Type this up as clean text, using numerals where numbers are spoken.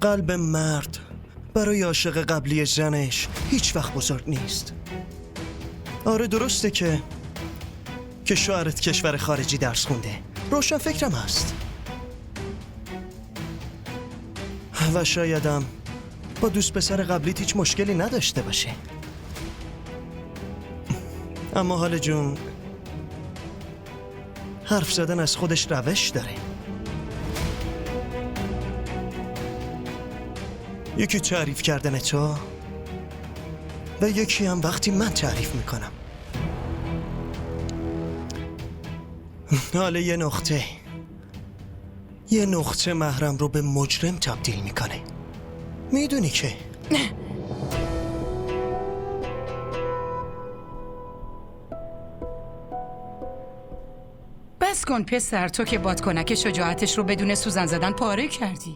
قلب مرد برای عاشق قبلی زنش هیچ وقت بزرگ نیست. آره درسته که شوهرت کشور خارجی درس خونده، روشن فکرم هست و شایدم با دوست پسر قبلیت هیچ مشکلی نداشته باشه. اما حال جون حرف زدن از خودش روش داره. یکی تعریف کردن تو و یکی هم وقتی من تعریف میکنم. حالا یه نقطه محرم رو به مجرم تبدیل میکنه. میدونی که بس کن پسر، تو که بادکنک شجاعتش رو بدون سوزن زدن پاره کردی.